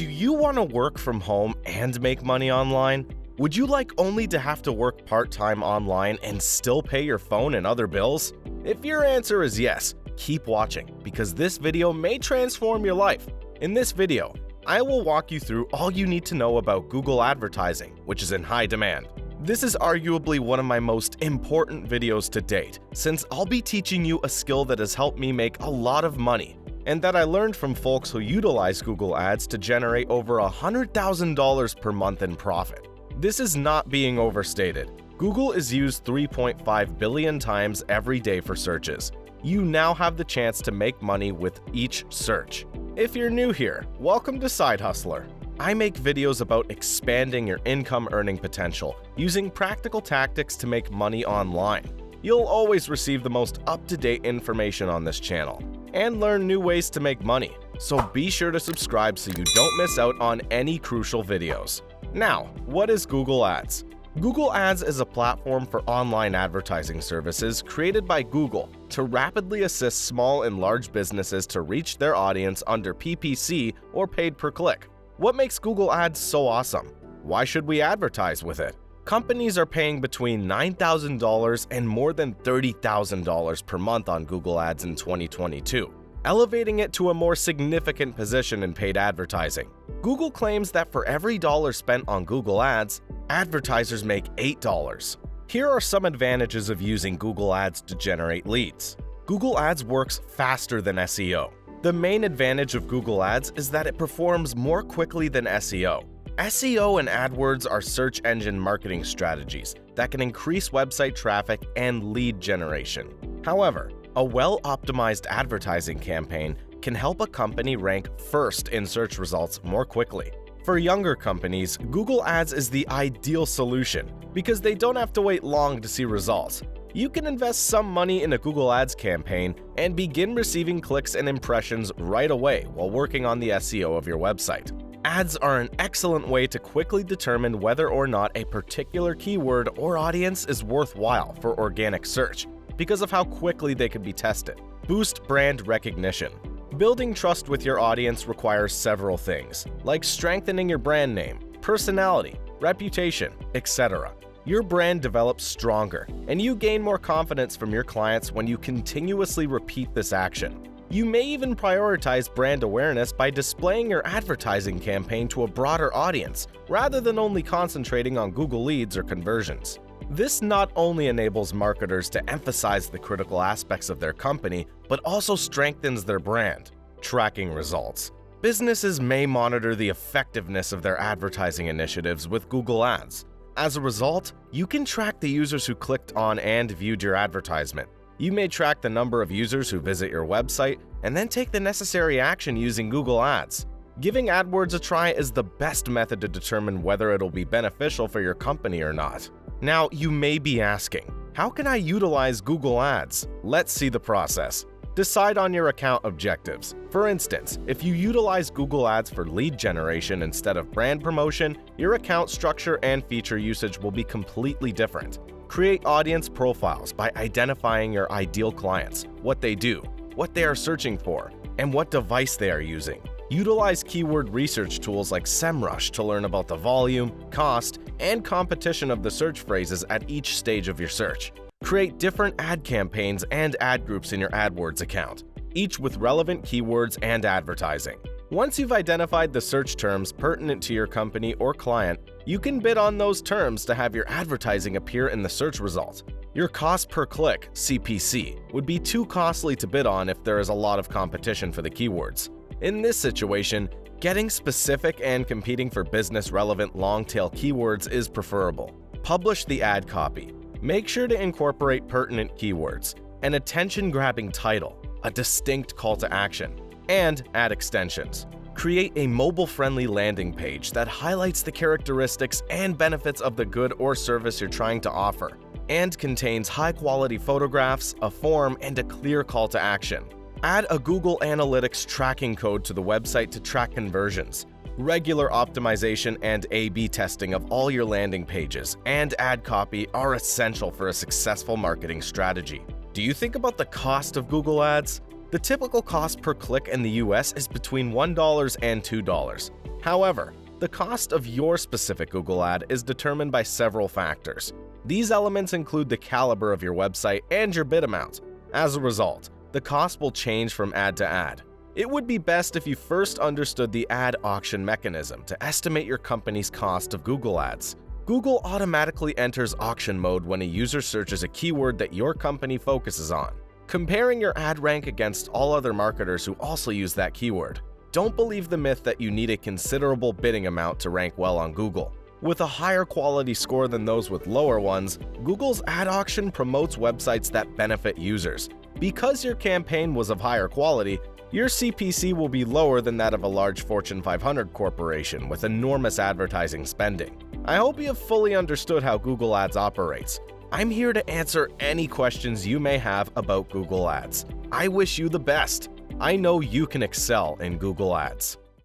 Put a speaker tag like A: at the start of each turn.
A: Do you want to work from home and make money online? Would you like only to have to work part-time online and still pay your phone and other bills? If your answer is yes, keep watching because this video may transform your life. In this video, I will walk you through all you need to know about Google advertising, which is in high demand. This is arguably one of my most important videos to date, since I'll be teaching you a skill that has helped me make a lot of money, and that I learned from folks who utilize Google Ads to generate over $100,000 per month in profit. This is not being overstated. Google is used 3.5 billion times every day for searches. You now have the chance to make money with each search. If you're new here, welcome to SideHustlr. I make videos about expanding your income earning potential using practical tactics to make money online. You'll always receive the most up-to-date information on this channel and learn new ways to make money, so be sure to subscribe so you don't miss out on any crucial videos. Now, what is Google Ads? Google Ads is a platform for online advertising services created by Google to rapidly assist small and large businesses to reach their audience under PPC or paid per click. What makes Google Ads so awesome? Why should we advertise with it? Companies are paying between $9,000 and more than $30,000 per month on Google Ads in 2022, elevating it to a more significant position in paid advertising. Google claims that for every dollar spent on Google Ads, advertisers make $8. Here are some advantages of using Google Ads to generate leads. Google Ads works faster than SEO. The main advantage of Google Ads is that it performs more quickly than SEO. SEO and AdWords are search engine marketing strategies that can increase website traffic and lead generation. However, a well-optimized advertising campaign can help a company rank first in search results more quickly. For younger companies, Google Ads is the ideal solution because they don't have to wait long to see results. You can invest some money in a Google Ads campaign and begin receiving clicks and impressions right away while working on the SEO of your website. Ads are an excellent way to quickly determine whether or not a particular keyword or audience is worthwhile for organic search because of how quickly they can be tested. Boost brand recognition. Building trust with your audience requires several things, like strengthening your brand name, personality, reputation, etc. Your brand develops stronger, and you gain more confidence from your clients when you continuously repeat this action. You may even prioritize brand awareness by displaying your advertising campaign to a broader audience, rather than only concentrating on Google leads or conversions. This not only enables marketers to emphasize the critical aspects of their company, but also strengthens their brand. Tracking results. Businesses may monitor the effectiveness of their advertising initiatives with Google Ads. As a result, you can track the users who clicked on and viewed your advertisement. You may track the number of users who visit your website and then take the necessary action using Google Ads. Giving AdWords a try is the best method to determine whether it'll be beneficial for your company or not. Now, you may be asking, how can I utilize Google Ads? Let's see the process. Decide on your account objectives. For instance, if you utilize Google Ads for lead generation instead of brand promotion, your account structure and feature usage will be completely different. Create audience profiles by identifying your ideal clients, what they do, what they are searching for, and what device they are using. Utilize keyword research tools like SEMrush to learn about the volume, cost, and competition of the search phrases at each stage of your search. Create different ad campaigns and ad groups in your AdWords account, each with relevant keywords and advertising. Once you've identified the search terms pertinent to your company or client, you can bid on those terms to have your advertising appear in the search results. Your cost per click, CPC, would be too costly to bid on if there is a lot of competition for the keywords. In this situation, getting specific and competing for business-relevant long-tail keywords is preferable. Publish the ad copy. Make sure to incorporate pertinent keywords, an attention-grabbing title, a distinct call to action, and ad extensions. Create a mobile-friendly landing page that highlights the characteristics and benefits of the good or service you're trying to offer, and contains high-quality photographs, a form, and a clear call to action. Add a Google Analytics tracking code to the website to track conversions. Regular optimization and A/B testing of all your landing pages and ad copy are essential for a successful marketing strategy. Do you think about the cost of Google Ads? The typical cost per click in the US is between $1 and $2. However, the cost of your specific Google ad is determined by several factors. These elements include the caliber of your website and your bid amount. As a result, the cost will change from ad to ad. It would be best if you first understood the ad auction mechanism to estimate your company's cost of Google ads. Google automatically enters auction mode when a user searches a keyword that your company focuses on, comparing your ad rank against all other marketers who also use that keyword. Don't believe the myth that you need a considerable bidding amount to rank well on Google. With a higher quality score than those with lower ones, Google's ad auction promotes websites that benefit users. Because your campaign was of higher quality, your CPC will be lower than that of a large Fortune 500 corporation with enormous advertising spending. I hope you have fully understood how Google Ads operates. I'm here to answer any questions you may have about Google Ads. I wish you the best. I know you can excel in Google Ads.